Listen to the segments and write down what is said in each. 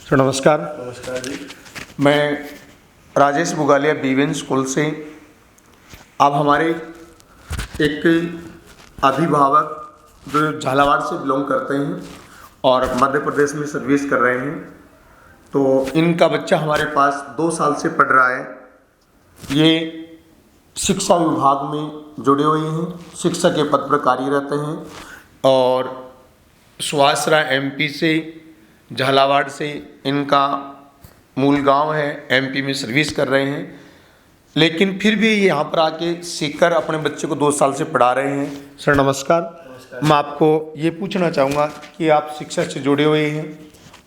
Sir नमस्कार। नमस्कार जी। मैं राजेश बुगालिया बीवेन स्कूल से। आप हमारे एक अभिभावक जो झालावाड़ से बिलोंग करते हैं और मध्य प्रदेश में सर्विस कर रहे हैं, तो इनका बच्चा हमारे पास 2 साल से पढ़ रहा है। ये शिक्षा विभाग में जुड़े हुए हैं, शिक्षक के पद पर कार्यरत हैं और सुहास राय एमपी से, झालावाड़ से इनका मूल गांव है, एमपी में सर्विस कर रहे हैं, लेकिन फिर भी यहाँ पर आके सीखकर अपने बच्चे को 2 साल से पढ़ा रहे हैं। सर नमस्कार। मैं आपको ये पूछना चाहूँगा कि आप शिक्षा से जुड़े हुए हैं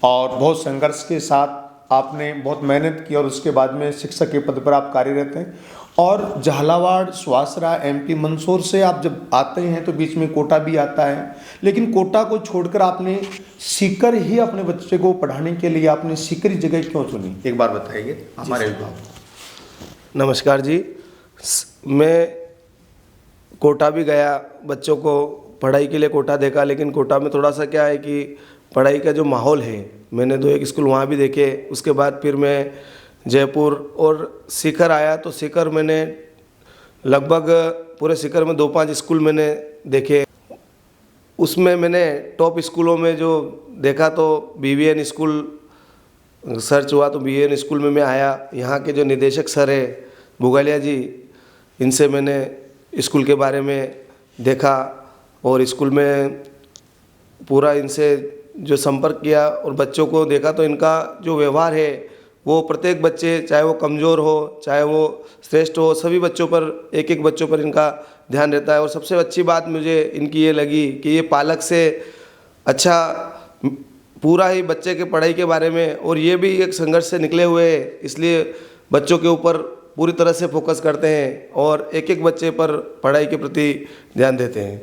और बहुत संघर्ष के साथ आपने बहुत मेहनत की और उसके बाद में शिक्षक के पद पर आप कार्यरत हैं और झालावाड़, सुहास राय, एमपी मंदसौर से आप जब आते हैं तो बीच में कोटा भी आता है, लेकिन कोटा को छोड़कर आपने सीकर ही अपने बच्चे को पढ़ाने के लिए आपने सीकर ही जगह क्यों चुनी, एक बार बताइए हमारे अभिभावक। नमस्कार जी। मैं कोटा भी गया, बच्चों को पढ़ाई के लिए कोटा देखा, लेकिन कोटा में थोड़ा सा क्या है कि पढ़ाई का जो माहौल है, मैंने 2-1 स्कूल वहाँ भी देखे। उसके बाद फिर मैं जयपुर और सीकर आया, तो सीकर मैंने लगभग पूरे सीकर में 2-5 स्कूल मैंने देखे। उसमें मैंने टॉप स्कूलों में जो देखा तो बीवीएन स्कूल सर्च हुआ, तो बीवीएन स्कूल में मैं आया। यहाँ के जो निदेशक सर है बुगालिया जी, इनसे मैंने स्कूल के बारे में देखा और स्कूल में पूरा इनसे जो संपर्क किया और बच्चों को देखा, तो इनका जो व्यवहार है वो प्रत्येक बच्चे, चाहे वो कमज़ोर हो चाहे वो श्रेष्ठ हो, सभी बच्चों पर, एक एक बच्चों पर इनका ध्यान रहता है। और सबसे अच्छी बात मुझे इनकी ये लगी कि ये पालक से अच्छा पूरा ही बच्चे के पढ़ाई के बारे में, और ये भी एक संघर्ष से निकले हुए हैं, इसलिए बच्चों के ऊपर पूरी तरह से फोकस करते हैं और एक एक बच्चे पर पढ़ाई के प्रति ध्यान देते हैं।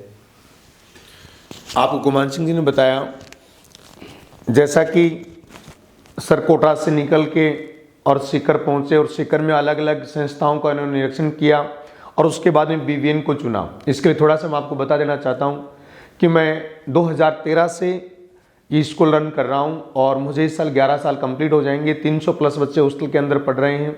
आपको गुमान सिंह जी ने बताया जैसा कि सर कोटा से निकल के और सीकर पहुंचे और सीकर में अलग अलग संस्थाओं का इन्होंने निरीक्षण किया और उसके बाद में बीवीएन को चुना। इसके लिए थोड़ा सा मैं आपको बता देना चाहता हूं कि मैं 2013 से ये स्कूल रन कर रहा हूं और मुझे इस साल 11 साल कंप्लीट हो जाएंगे। 300 प्लस बच्चे हॉस्टल के अंदर पढ़ रहे हैं,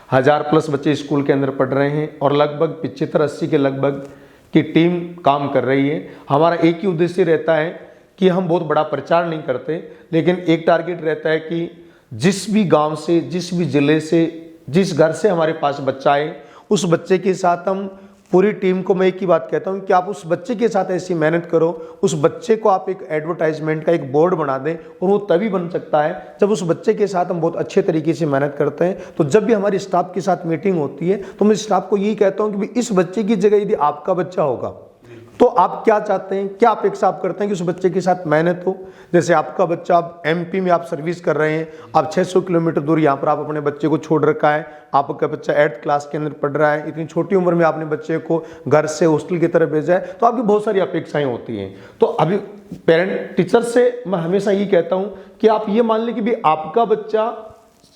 1000 प्लस बच्चे स्कूल के अंदर पढ़ रहे हैं और लगभग 75-80 के लगभग की टीम काम कर रही है। हमारा एक ही उद्देश्य रहता है कि हम बहुत बड़ा प्रचार नहीं करते, लेकिन एक टारगेट रहता है कि जिस भी गांव से, जिस भी ज़िले से, जिस घर से हमारे पास बच्चा आए, उस बच्चे के साथ हम पूरी टीम को, मैं एक ही बात कहता हूं कि आप उस बच्चे के साथ ऐसी मेहनत करो, उस बच्चे को आप एक एडवर्टाइजमेंट का एक बोर्ड बना दें और वो तभी बन सकता है जब उस बच्चे के साथ हम बहुत अच्छे तरीके से मेहनत करते हैं। तो जब भी हमारी स्टाफ के साथ मीटिंग होती है तो मैं स्टाफ को यही कहता हूँ कि भाई इस बच्चे की जगह यदि आपका बच्चा होगा तो आप क्या चाहते हैं, क्या अपेक्षा आप करते हैं कि उस बच्चे के साथ मेहनत हो। जैसे आपका बच्चा, आप एमपी में आप सर्विस कर रहे हैं, आप 600 किलोमीटर दूर यहाँ पर आप अपने बच्चे को छोड़ रखा है, आपका बच्चा 8th क्लास के अंदर पढ़ रहा है, इतनी छोटी उम्र में आपने बच्चे को घर से हॉस्टल की तरफ भेजा है, तो आपकी बहुत सारी अपेक्षाएं होती हैं। तो अभी पेरेंट टीचर से मैं हमेशा ये कहता हूँ कि आप ये मान लें कि भी आपका बच्चा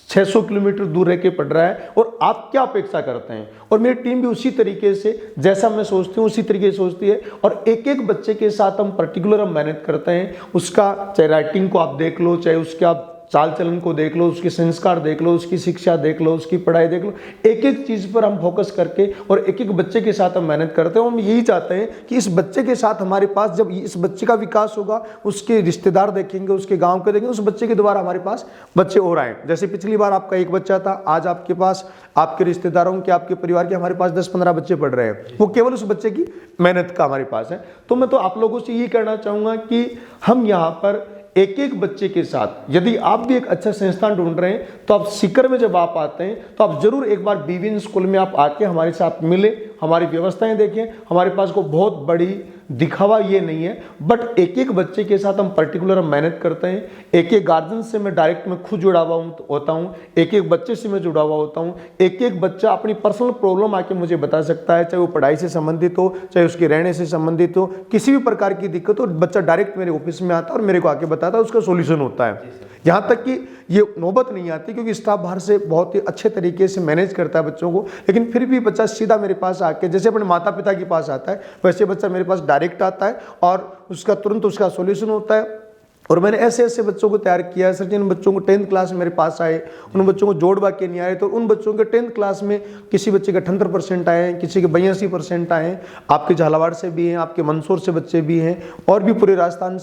600 किलोमीटर दूर रह के पढ़ रहा है और आप क्या अपेक्षा करते हैं, और मेरी टीम भी उसी तरीके से, जैसा मैं सोचती हूँ उसी तरीके से सोचती है और एक एक बच्चे के साथ हम पर्टिकुलर हम मेहनत करते हैं। उसका चाहे राइटिंग को आप देख लो, चाहे उसके आप चाल चलन को देख लो, उसके संस्कार देख लो, उसकी शिक्षा देख लो, उसकी पढ़ाई देख लो, एक एक चीज़ पर हम फोकस करके और एक एक बच्चे के साथ हम मेहनत करते हैं। हम यही चाहते हैं कि इस बच्चे के साथ हमारे पास, जब इस बच्चे का विकास होगा, उसके रिश्तेदार देखेंगे, उसके गांव के देखेंगे, उस बच्चे के द्वारा हमारे पास बच्चे और आए। जैसे पिछली बार आपका एक बच्चा था, आज आपके पास आपके रिश्तेदारों के, आपके परिवार के हमारे पास 10-15 बच्चे पढ़ रहे हैं, वो केवल उस बच्चे की मेहनत का हमारे पास है। तो मैं तो आप लोगों से यही कहना चाहूँगा कि हम यहाँ पर एक एक बच्चे के साथ, यदि आप भी एक अच्छा संस्थान ढूंढ रहे हैं तो आप सीकर में जब आप आते हैं तो आप जरूर एक बार बीवीएन स्कूल में आप आके हमारे साथ मिले, हमारी व्यवस्थाएं देखें। हमारे पास को बहुत बड़ी दिखावा ये नहीं है, बट एक एक बच्चे के साथ हम पर्टिकुलर मेहनत करते हैं। एक एक गार्जियन से मैं डायरेक्ट में खुद जुड़ा हुआ होता हूँ, एक एक बच्चे से मैं जुड़ा हुआ होता हूँ। एक एक बच्चा अपनी पर्सनल प्रॉब्लम आके मुझे बता सकता है, चाहे वो पढ़ाई से संबंधित हो, चाहे उसके रहने से संबंधित हो, किसी भी प्रकार की दिक्कत हो, बच्चा डायरेक्ट मेरे ऑफिस में आता है और मेरे को आके बताता है, उसका सोल्यूशन होता है। यहाँ तक कि ये नौबत नहीं आती क्योंकि स्टाफ बाहर से बहुत ही अच्छे तरीके से मैनेज करता है बच्चों को, लेकिन फिर भी बच्चा सीधा मेरे पास आके, जैसे अपने माता पिता के पास आता है, वैसे बच्चा मेरे पास डायरेक्ट आता है और उसका तुरंत उसका सॉल्यूशन होता है। और मैंने ऐसे ऐसे बच्चों को तैयार किया है सर, जिन बच्चों को 10th क्लास में मेरे पास आए, उन बच्चों को जोड़ वाक्य नहीं आए, तो उन बच्चों के 10th क्लास में किसी बच्चे के 78% आए हैं, किसी के 82% आए हैं। आपके झालावाड़ से भी हैं, आपके मंदसौर से बच्चे भी हैं, और भी पूरे राजस्थान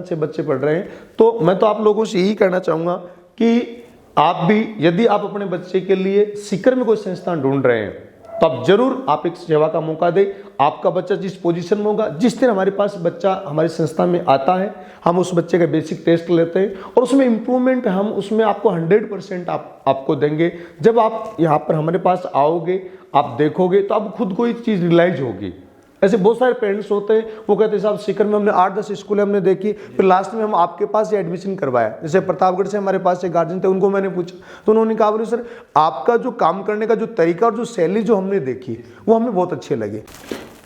से बच्चे पढ़ रहे हैं। तो मैं तो आप लोगों से यही कहना चाहूँगा कि आप भी, यदि आप अपने बच्चे के लिए सीकर में कोई संस्थान ढूंढ रहे हैं, तो आप जरूर आप एक सेवा का मौका दें। आपका बच्चा जिस पोजीशन में होगा, जिस दिन हमारे पास बच्चा हमारी संस्था में आता है, हम उस बच्चे का बेसिक टेस्ट लेते हैं और उसमें इम्प्रूवमेंट हम उसमें आपको 100% आपको देंगे। जब आप यहाँ पर हमारे पास आओगे, आप देखोगे, तो आप खुद को ये चीज़ रियलाइज होगी। ऐसे बहुत सारे पेरेंट्स होते हैं, वो कहते हैं साहब सीकर में हमने 8-10 स्कूलें हमने देखी, फिर लास्ट में हम आपके पास ही एडमिशन करवाया। जैसे प्रतापगढ़ से हमारे पास एक गार्जियन थे, उनको मैंने पूछा तो उन्होंने कहा बोले सर आपका जो काम करने का जो तरीका और जो शैली जो हमने देखी वो हमें बहुत अच्छे लगे।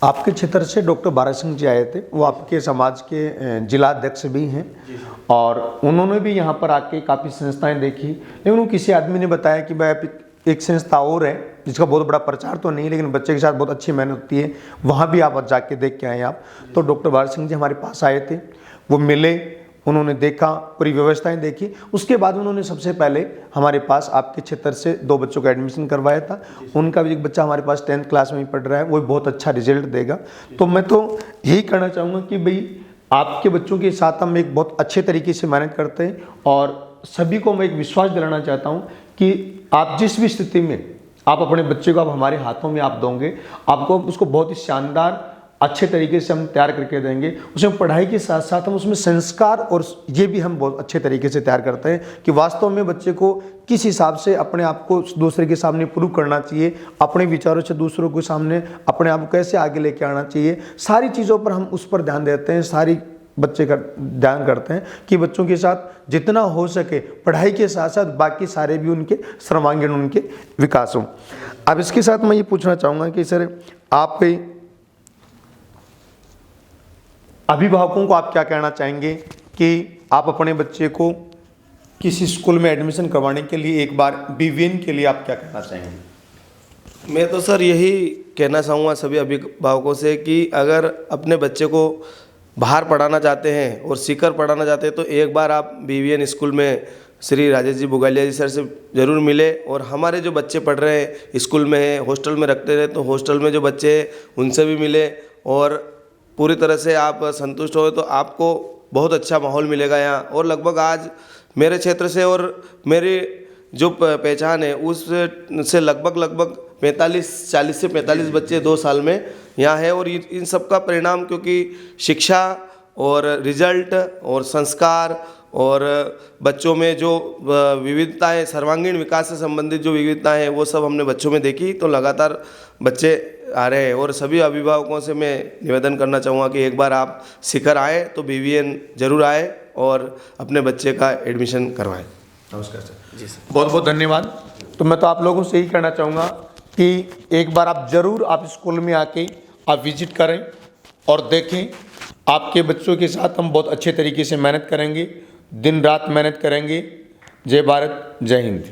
आपके क्षेत्र से डॉक्टर बारा सिंह जी आए थे, वो आपके समाज के जिला अध्यक्ष भी हैं, और उन्होंने भी यहाँ पर आके काफ़ी संस्थाएँ देखी। लेकिन उनको किसी आदमी ने बताया कि भाई एक संस्था और है जिसका बहुत बड़ा प्रचार तो नहीं, लेकिन बच्चे के साथ बहुत अच्छी मेहनत होती है, वहाँ भी आप जाके देख के आए आप। तो डॉक्टर बारा सिंह जी हमारे पास आए थे, वो मिले, उन्होंने देखा, पूरी व्यवस्थाएं देखी। उसके बाद उन्होंने सबसे पहले हमारे पास आपके क्षेत्र से 2 बच्चों का एडमिशन करवाया था। उनका भी एक बच्चा हमारे पास 10th क्लास में ही पढ़ रहा है, वो भी बहुत अच्छा रिजल्ट देगा। तो मैं तो यही कहना चाहूँगा कि भाई आपके बच्चों के साथ हम एक बहुत अच्छे तरीके से मेहनत करते हैं, और सभी को मैं एक विश्वास दिलाना चाहता हूँ कि आप जिस भी स्थिति में आप अपने बच्चे को आप हमारे हाथों में आप दोगे, आपको उसको बहुत ही शानदार अच्छे तरीके से हम तैयार करके देंगे। उसमें पढ़ाई के साथ साथ हम उसमें संस्कार और ये भी हम बहुत अच्छे तरीके से तैयार करते हैं कि वास्तव में बच्चे को किस हिसाब से अपने आप को दूसरे के सामने प्रूव करना चाहिए, अपने विचारों से दूसरों के सामने अपने आप को कैसे आगे लेके आना चाहिए, सारी चीज़ों पर हम उस पर ध्यान देते हैं, सारी बच्चे का ध्यान करते हैं कि बच्चों के साथ जितना हो सके पढ़ाई के साथ साथ बाकी सारे भी उनके सर्वांगीण उनके विकास हों। अब इसके साथ मैं ये पूछना चाहूँगा कि सर आप अभिभावकों को आप क्या कहना चाहेंगे कि आप अपने बच्चे को किसी स्कूल में एडमिशन करवाने के लिए एक बार BVN के लिए आप क्या कहना चाहेंगे? मैं तो सर यही कहना चाहूँगा सभी अभिभावकों से कि अगर अपने बच्चे को बाहर पढ़ाना चाहते हैं और सीकर पढ़ाना चाहते हैं तो एक बार आप BVN स्कूल में श्री राजेश जी बुगालिया जी सर से ज़रूर मिले। और हमारे जो बच्चे पढ़ रहे हैं स्कूल में हैं, हॉस्टल में रखते रहे, तो हॉस्टल में जो बच्चे हैं उनसे भी मिले, और पूरी तरह से आप संतुष्ट हो तो आपको बहुत अच्छा माहौल मिलेगा यहाँ। और लगभग आज मेरे क्षेत्र से और मेरी जो पहचान है उससे लगभग 40 से 45 बच्चे 2 साल में यहाँ है। और इन सब का परिणाम क्योंकि शिक्षा और रिजल्ट और संस्कार और बच्चों में जो विविधताएं, सर्वांगीण विकास से संबंधित जो विविधताएं हैं वो सब हमने बच्चों में देखी, तो लगातार बच्चे आ रहे हैं। और सभी अभिभावकों से मैं निवेदन करना चाहूँगा कि एक बार आप सीकर आए तो BVN जरूर आए और अपने बच्चे का एडमिशन करवाएं। नमस्कार सर। जी सर, बहुत बहुत धन्यवाद। तो मैं तो आप लोगों से यही कहना चाहूँगा कि एक बार आप ज़रूर आप स्कूल में आके आप विजिट करें और देखें। आपके बच्चों के साथ हम बहुत अच्छे तरीके से मेहनत करेंगे, दिन रात मेहनत करेंगे। जय भारत, जय हिंद।